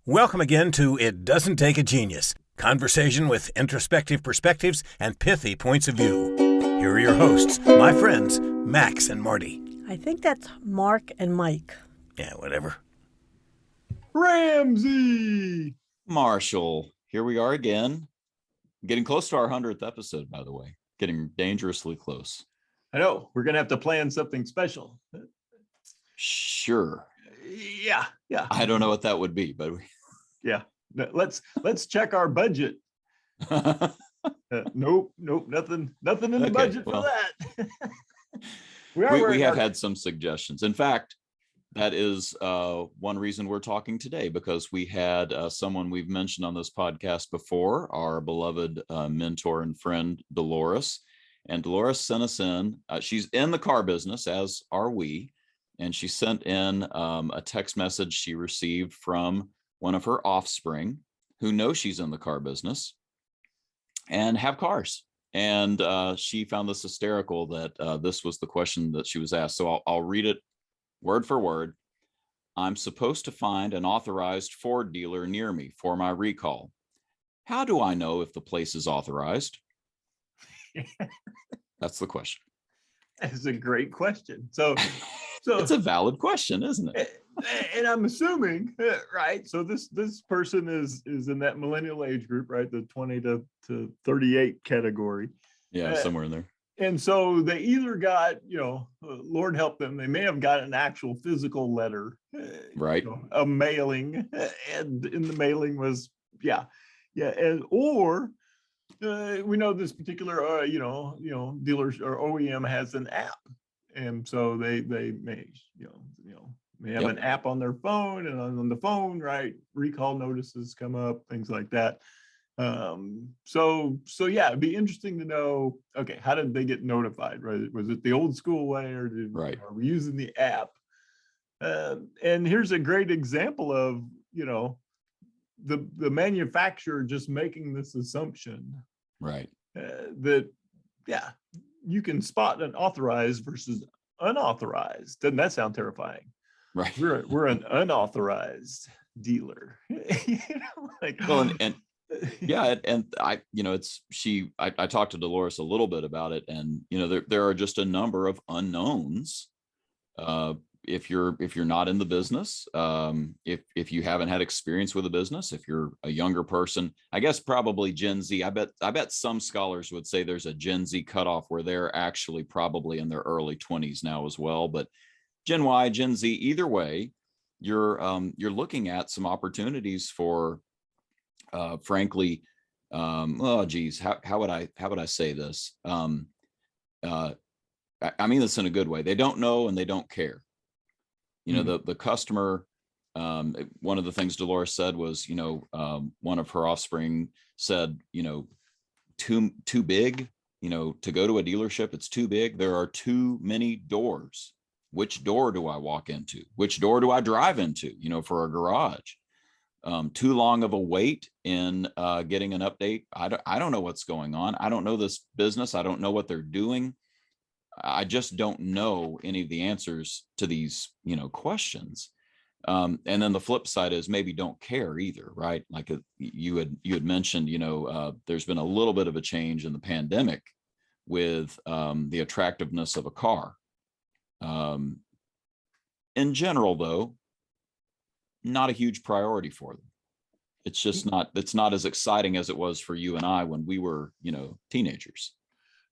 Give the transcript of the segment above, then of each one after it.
Welcome again to It Doesn't Take a Genius, conversation with introspective perspectives and pithy points of view. Here are your hosts, my friends, Max and Marty. I think that's Mark and Mike. Yeah, whatever. Ramsey! Marshall, here we are again. Getting close to our 100th episode, by the way. Getting dangerously close. I know, we're going to have to plan something special. Sure. Yeah. I don't know what that would be, but Yeah. Let's check our budget. Nope, nothing in the budget for that. we have had some suggestions. In fact, that is one reason we're talking today, because we had someone we've mentioned on this podcast before, our beloved mentor and friend, Dolores. And Dolores sent us in. She's in the car business, as are we. And she sent in a text message she received from one of her offspring who know she's in the car business and have cars. And she found this hysterical that this was the question that she was asked. So I'll read it word for word. I'm supposed to find an authorized Ford dealer near me for my recall. How do I know if the place is authorized? That's the question. That's a great question. So it's a valid question, isn't it? And I'm assuming, right? So this person is in that millennial age group, right? The 20 to 38 category. Yeah, somewhere in there. And so they either got, Lord help them, they may have got an actual physical letter, right? A mailing, and in the mailing was, and or we know this particular, dealers or OEM has an app, and so they may, may have an app on their phone, and on the phone, right, recall notices come up, things like that. So it'd be interesting to know, okay, how did they get notified, right? Was it the old school way, or are we using the app? And here's a great example of, the manufacturer just making this assumption, right? That, you can spot an authorized versus unauthorized. Doesn't that sound terrifying? Right. We're an unauthorized dealer. Well, and I, I talked to Dolores a little bit about it, and there are just a number of unknowns. If you're not in the business, if you haven't had experience with a business, if you're a younger person, I guess probably Gen Z. I bet some scholars would say there's a Gen Z cutoff where they're actually probably in their early 20s now as well. But Gen Y, Gen Z, either way, you're looking at some opportunities for, frankly, how would I say this? I mean this in a good way. They don't know and they don't care. The customer, one of the things Dolores said was, one of her offspring said, too big, to go to a dealership, it's too big. There are too many doors. Which door do I walk into? Which door do I drive into, for a garage? Too long of a wait in getting an update. I don't know what's going on. I don't know this business. I don't know what they're doing. I just don't know any of the answers to these, questions. And then the flip side is maybe don't care either, right? Like you had mentioned, there's been a little bit of a change in the pandemic with the attractiveness of a car. In general, though, not a huge priority for them. It's just it's not as exciting as it was for you and I when we were, teenagers.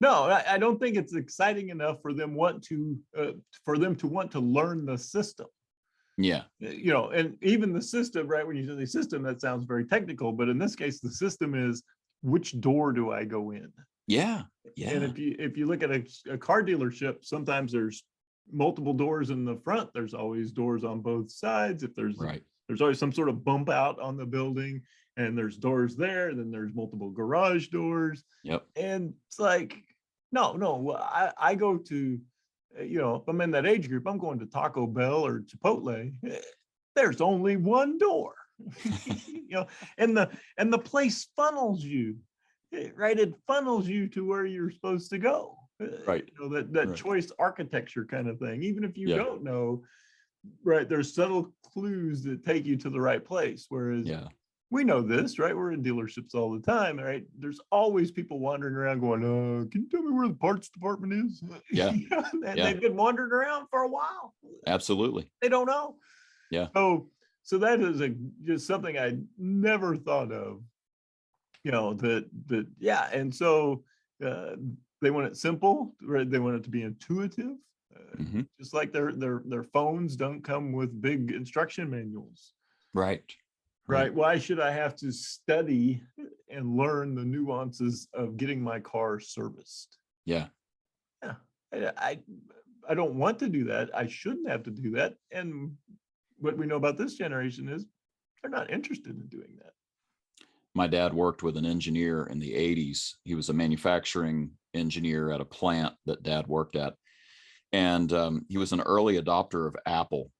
No, I don't think it's exciting enough for them to want to learn the system. Yeah. And even the system, right? When you say the system, that sounds very technical, but in this case, the system is, which door do I go in? Yeah. And if you look at a car dealership, sometimes there's multiple doors in the front. There's always doors on both sides. If there's always some sort of bump out on the building, and there's doors there. Then there's multiple garage doors. Yep. And it's like, no, I go to, if I'm in that age group, I'm going to Taco Bell or Chipotle. There's only one door, and the place funnels you, right? It funnels you to where you're supposed to go. Right. That choice architecture kind of thing. Even if you don't know, right, there's subtle clues that take you to the right place. Whereas Yeah. we know this, right? We're in dealerships all the time, right? There's always people wandering around going, can you tell me where the parts department is? Yeah. And Yeah. they've been wandering around for a while. Absolutely. They don't know. Yeah. So that is just something I never thought of, yeah. And so they want it simple, right? They want it to be intuitive. Just like their phones don't come with big instruction manuals. Right. Right. Why should I have to study and learn the nuances of getting my car serviced? Yeah. Yeah. I don't want to do that. I shouldn't have to do that. And what we know about this generation is they're not interested in doing that. My dad worked with an engineer in the 80s. He was a manufacturing engineer at a plant that Dad worked at. And he was an early adopter of Apple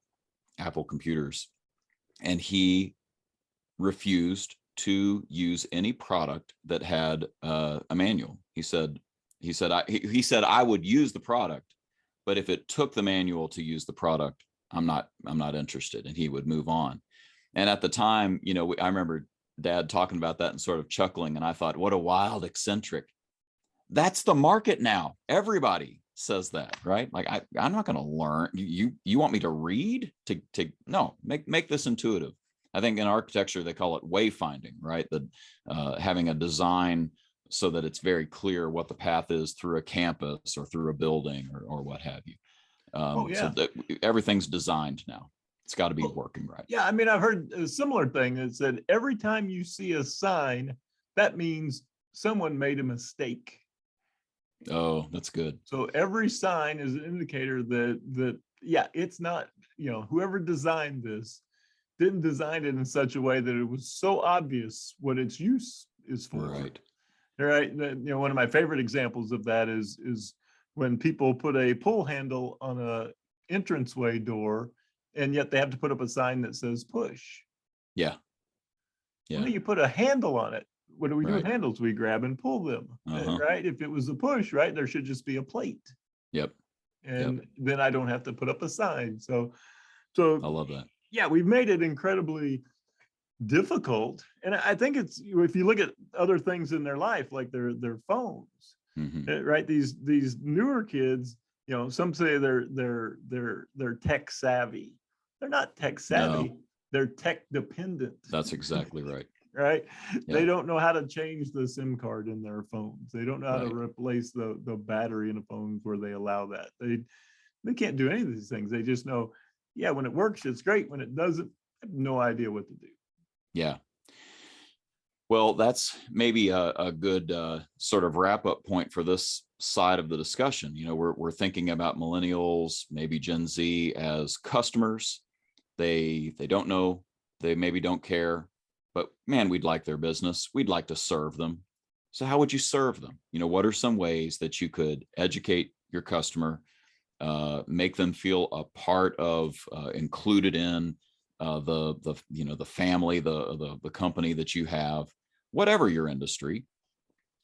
computers. And he refused to use any product that had a manual. He said I would use the product, but if it took the manual to use the product, I'm not interested, and he would move on. And at the time, I remember Dad talking about that and sort of chuckling, and I thought, what a wild eccentric. That's the market now. Everybody says that, right? Like I'm not going to learn. You want me to read to no, make this intuitive. I think in architecture, they call it wayfinding, right? Having a design so that it's very clear what the path is through a campus or through a building or what have you. So that everything's designed now. It's got to be working right. Yeah, I mean, I've heard a similar thing that said every time you see a sign, that means someone made a mistake. Oh, that's good. So every sign is an indicator that it's not, whoever designed this didn't design it in such a way that it was so obvious what its use is for. Right. Right. One of my favorite examples of that is when people put a pull handle on a entranceway door, and yet they have to put up a sign that says push. Yeah. Yeah. Well, you put a handle on it. What do we do with handles? We grab and pull them. Right. If it was a push, right, there should just be a plate. Yep. And then I don't have to put up a sign. So I love that. Yeah, we've made it incredibly difficult. And I think it's, if you look at other things in their life, like their phones, right? These newer kids, some say they're tech savvy. They're not tech savvy. No. They're tech dependent. That's exactly right. Right. Yeah. They don't know how to change the SIM card in their phones. They don't know how to replace the battery in the phones where they allow that. They can't do any of these things. They just know, when it works, it's great. When it doesn't, I have no idea what to do. Yeah. Well, that's maybe a good sort of wrap up point for this side of the discussion. We're thinking about millennials, maybe Gen Z as customers. They don't know, they maybe don't care, but man, we'd like their business. We'd like to serve them. So how would you serve them? What are some ways that you could educate your customer, make them feel a part of, included in the family, the company that you have, whatever your industry?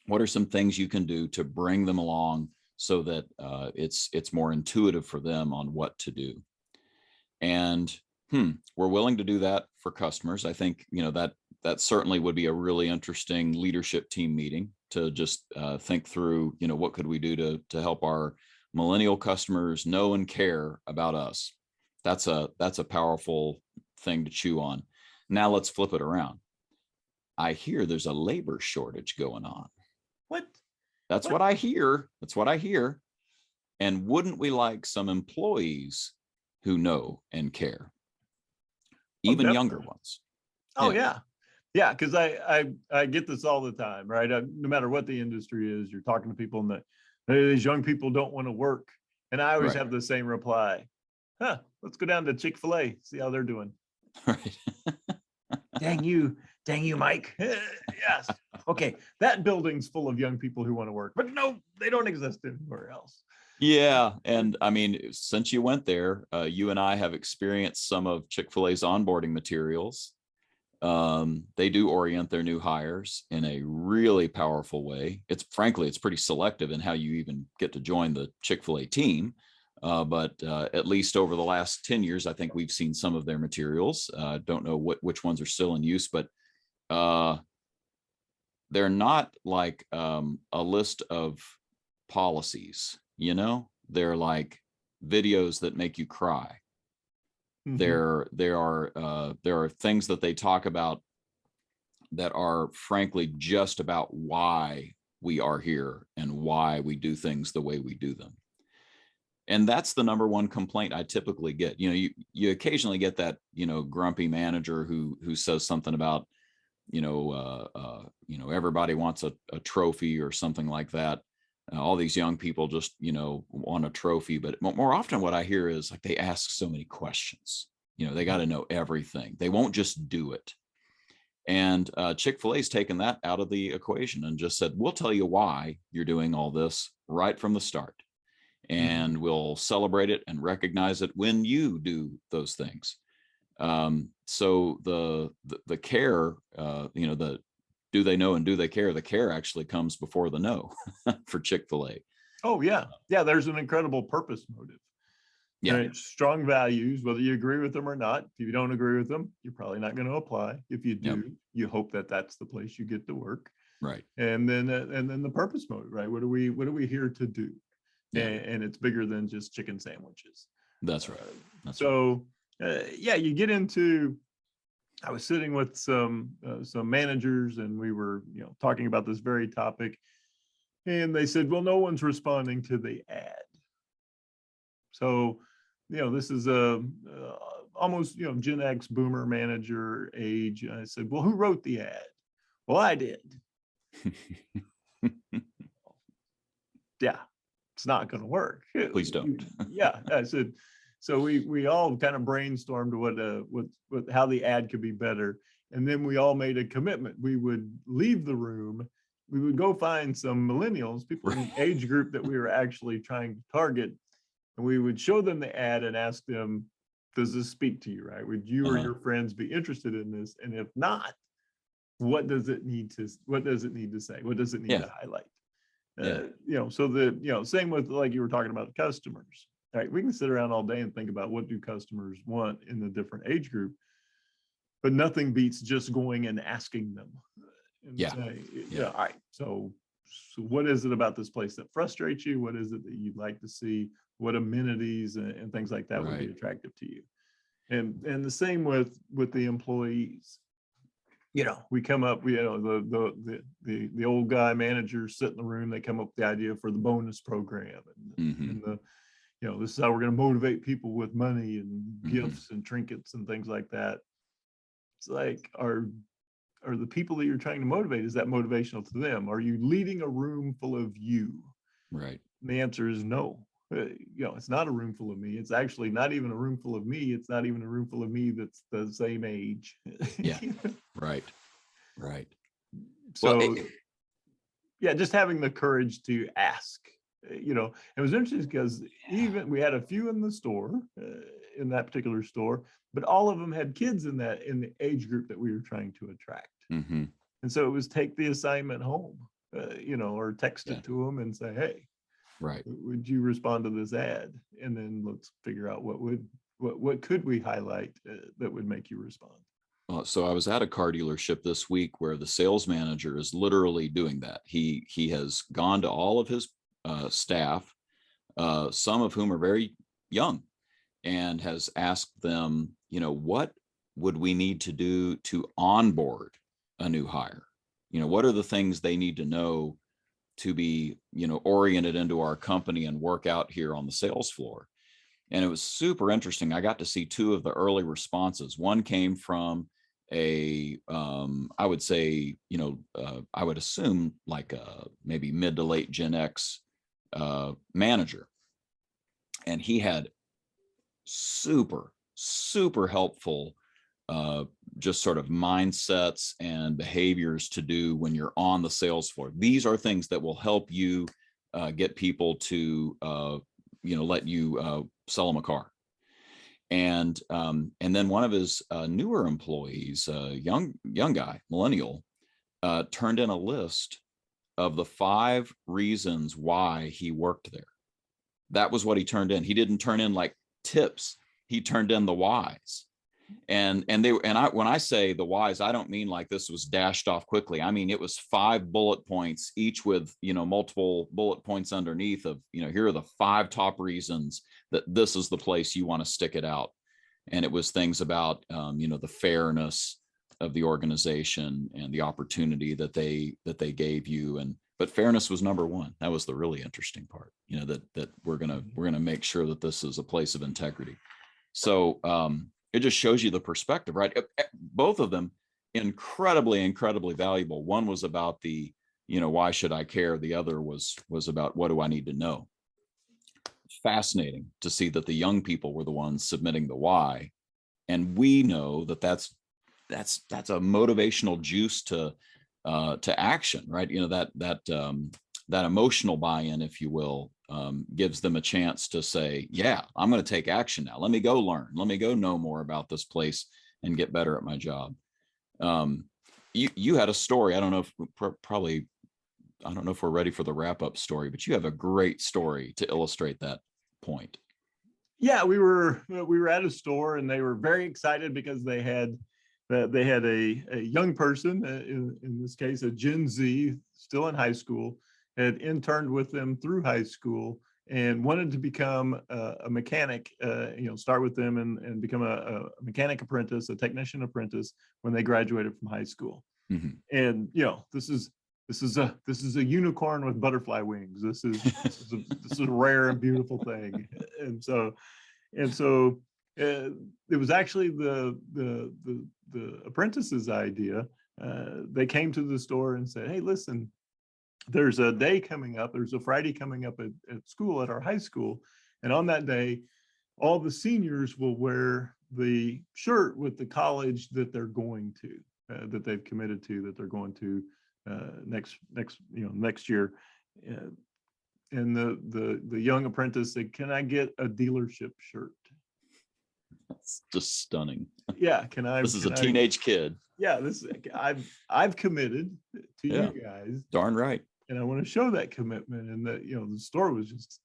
What are some things you can do to bring them along so that it's more intuitive for them on what to do? And we're willing to do that for customers. I think that certainly would be a really interesting leadership team meeting to just think through, what could we do to help our millennial customers know and care about us. That's a powerful thing to chew on. Now let's flip it around. I hear there's a labor shortage going on. What? That's what I hear. That's what I hear. And wouldn't we like some employees who know and care? Even younger ones. Oh, yeah. Yeah, because I get this all the time, right? No matter what the industry is, you're talking to people and these young people don't want to work. And I always have the same reply. Let's go down to ChickfilA, see how they're doing. Right. Dang you, Mike. Yes. Okay, that building's full of young people who want to work, but no, they don't exist anywhere else. Yeah. And I mean, since you went there, you and I have experienced some of Chick-fil-A's onboarding materials. They do orient their new hires in a really powerful way. It's pretty selective in how you even get to join the Chick-fil-A team. But at least over the last 10 years, I think we've seen some of their materials. Don't know which ones are still in use, but they're not like a list of policies, they're like videos that make you cry. There are things that they talk about that are frankly just about why we are here and why we do things the way we do them. And that's the number one complaint I typically get. You occasionally get that, grumpy manager who says something about, everybody wants a trophy or something like that. All these young people just, want a trophy. But more often what I hear is like, they ask so many questions, they got to know everything. They won't just do it. And Chick-fil-A's taken that out of the equation and just said, we'll tell you why you're doing all this right from the start. And we'll celebrate it and recognize it when you do those things. So the care, the do they know and do they care? The care actually comes before the know for Chick-fil-A. Oh yeah. Yeah. There's an incredible purpose motive. Yeah. Right? Strong values, whether you agree with them or not. If you don't agree with them, you're probably not going to apply. If you do, you hope that that's the place you get to work. Right. And then the purpose motive, right? What are we here to do? Yeah. And it's bigger than just chicken sandwiches. That's right. You get into, I was sitting with some managers and we were, talking about this very topic, and they said, well, no one's responding to the ad. So, this is almost, Gen X boomer manager age. And I said, well, who wrote the ad? Well, I did. Yeah. It's not going to work. Please don't. Yeah, I said. So we all kind of brainstormed what how the ad could be better, and then we all made a commitment. We would leave the room. We would go find some millennials, people in the age group that we were actually trying to target, and we would show them the ad and ask them, "Does this speak to you? Right? Would you or your friends be interested in this? And if not, what does it need to say? What does it need to highlight?" Same with, like you were talking about, the customers, right? We can sit around all day and think about what do customers want in the different age group, but nothing beats just going and asking them and say, all right, so what is it about this place that frustrates you? What is it that you'd like to see? What amenities and things like that would be attractive to you? And the same with the employees. We come up, the old guy managers sit in the room, they come up with the idea for the bonus program and this is how we're going to motivate people with money and gifts and trinkets and things like that. It's like, are the people that you're trying to motivate, is that motivational to them? Are you leading a room full of you? Right. And the answer is no. It's not a room full of me. It's actually not even a room full of me. It's not even a room full of me that's the same age. Yeah. Right. So, just having the courage to ask. It was interesting because even we had a few in the store, in that particular store, but all of them had kids in the age group that we were trying to attract. And so it was take the assignment home, or text it to them and say, hey, right, would you respond to this ad? And then let's figure out what could we highlight that would make you respond. So I was at a car dealership this week where the sales manager is literally doing that. He has gone to all of his staff, some of whom are very young, and has asked them, what would we need to do to onboard a new hire? What are the things they need to know to be, oriented into our company and work out here on the sales floor? And it was super interesting. I got to see two of the early responses. One came from I would say, I would assume like maybe mid to late Gen X manager. And he had super helpful just sort of mindsets and behaviors to do when you're on the sales floor. These are things that will help you get people to let you sell them a car. And then one of his newer employees, young guy, millennial, turned in a list of the 5 reasons why he worked there. that was what he turned in. He didn't turn in like tips. He turned in the whys. And when I say the whys, I don't mean like this was dashed off quickly. I mean, it was 5 bullet points, each with, multiple bullet points underneath of, here are the 5 top reasons that this is the place you want to stick it out. And it was things about, the fairness of the organization and the opportunity that they gave you. But fairness was number one. That was the really interesting part, that we're going to make sure that this is a place of integrity. So, it just shows you the perspective, right? Both of them incredibly valuable. One was about the, why should I care? The other was about what do I need to know? Fascinating to see that the young people were the ones submitting the why. And we know that that's a motivational juice to action, right? That emotional buy-in, if you will, gives them a chance to say, yeah, I'm going to take action now. Let me go learn. Let me go know more about this place and get better at my job. You had a story. I don't know if we're ready for the wrap-up story, but you have a great story to illustrate that point. Yeah, we were at a store and they were very excited because they had a young person, in this case, a Gen Z, still in high school, had interned with them through high school and wanted to become a mechanic, start with them and become a mechanic apprentice, a technician apprentice when they graduated from high school. Mm-hmm. And, this is a unicorn with butterfly wings. This is a rare and beautiful thing. And so it was actually the apprentice's idea. They came to the store and said, hey, listen, there's a day coming up. There's a Friday coming up at school, at our high school. And on that day, all the seniors will wear the shirt with the college that they're going to, that they've committed to, that they're going to next year. And the young apprentice said, can I get a dealership shirt? That's just stunning. Yeah. This is a teenage kid. Yeah. I've committed to you guys. Darn right. And I want to show that commitment. And the store was just,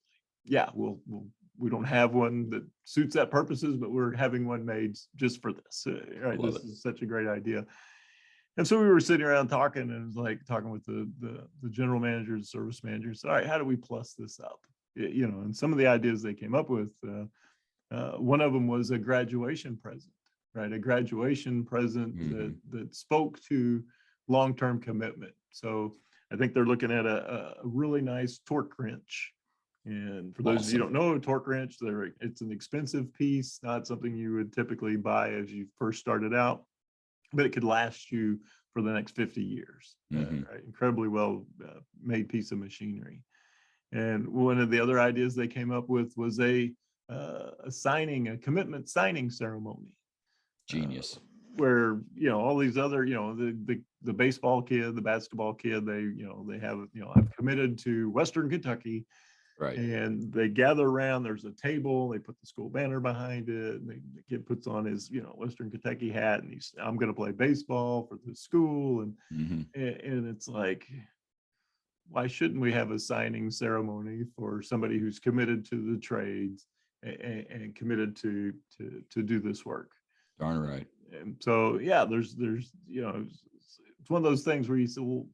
we don't have one that suits that purposes, but we're having one made just for this. Right. This is such a great idea. And so we were sitting around talking, and it was like talking with the general manager, the service manager. So, all right, how do we plus this up? And some of the ideas they came up with, one of them was a graduation present, right? A graduation present that spoke to long-term commitment. So I think they're looking at a really nice torque wrench. And for those of you who don't know, a torque wrench, it's an expensive piece, not something you would typically buy as you first started out, but it could last you for the next 50 years. Right? Incredibly well made piece of machinery. And one of the other ideas they came up with was a commitment signing ceremony. Genius. Where all these other the baseball kid, the basketball kid, they have I've committed to Western Kentucky, right? And they gather around. There's a table. They put the school banner behind it. And the kid puts on his Western Kentucky hat, and I'm going to play baseball for the school, and it's like, why shouldn't we have a signing ceremony for somebody who's committed to the trades and committed to do this work? Darn right. And so, there's it's one of those things where you say, well,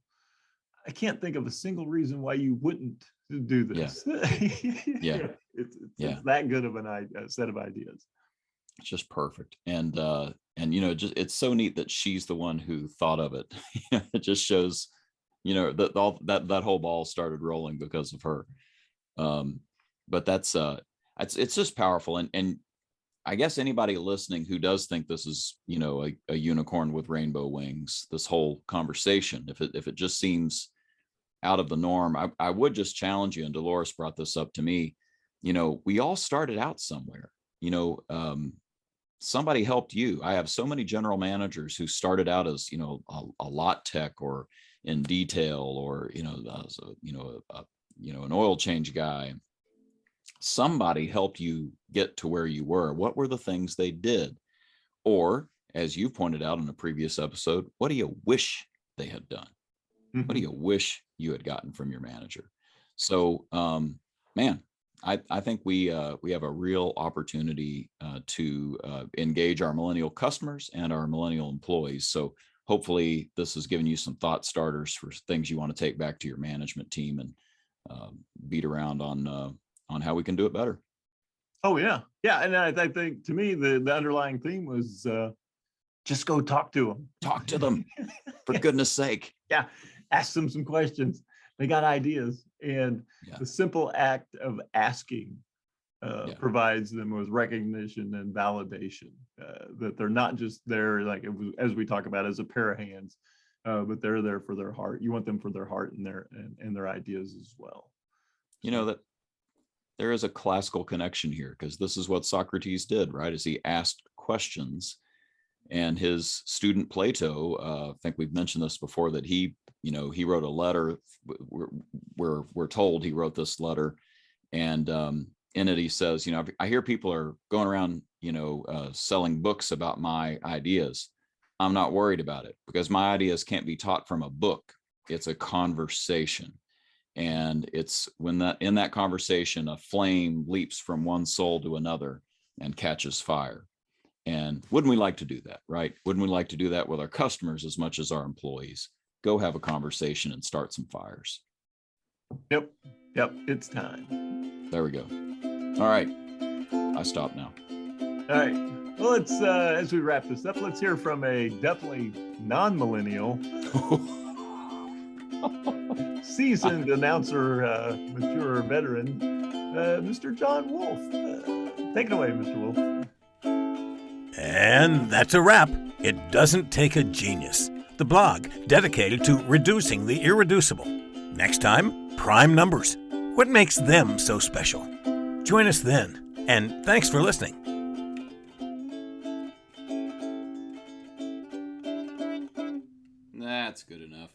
I can't think of a single reason why you wouldn't do this. Yeah. It's that good of a set of ideas. It's just perfect. And just, it's so neat that she's the one who thought of it. It just shows, that whole ball started rolling because of her. But that's, it's just powerful. And I guess anybody listening who does think this is, a unicorn with rainbow wings, this whole conversation, if it just seems out of the norm, I would just challenge you. And Dolores brought this up to me. We all started out somewhere. Somebody helped you. I have so many general managers who started out as a lot tech or in detail or an oil change guy. Somebody helped you get to where you were. What were the things they did? Or, as you pointed out in a previous episode, what do you wish they had done? What do you wish you had gotten from your manager? So, man, I think we have a real opportunity to engage our millennial customers and our millennial employees. So hopefully this has given you some thought starters for things you want to take back to your management team and beat around on how we can do it better. Oh yeah, yeah, and I think to me the underlying theme was just go talk to them. Talk to them, for goodness sake. Yeah, ask them some questions. They got ideas, and the simple act of asking provides them with recognition and validation that they're not just there, like as we talk about, as a pair of hands, but they're there for their heart. You want them for their heart and their ideas as well. You know that there is a classical connection here, because this is what Socrates did, right? As he asked questions, and his student Plato, I think we've mentioned this before, that he wrote a letter. We're told he wrote this letter, and in it he says, I hear people are going around, selling books about my ideas. I'm not worried about it, because my ideas can't be taught from a book. It's a conversation. And it's when in that conversation, a flame leaps from one soul to another and catches fire. And wouldn't we like to do that, right? Wouldn't we like to do that with our customers as much as our employees? Go have a conversation and start some fires. Yep. It's time. There we go. All right. I stop now. All right. Well, let's as we wrap this up, let's hear from a definitely non-millennial, seasoned announcer, mature veteran, Mr. John Wolf. Take it away, Mr. Wolf. And that's a wrap. It doesn't take a genius. The blog dedicated to reducing the irreducible. Next time, prime numbers. What makes them so special? Join us then. And thanks for listening. That's good enough.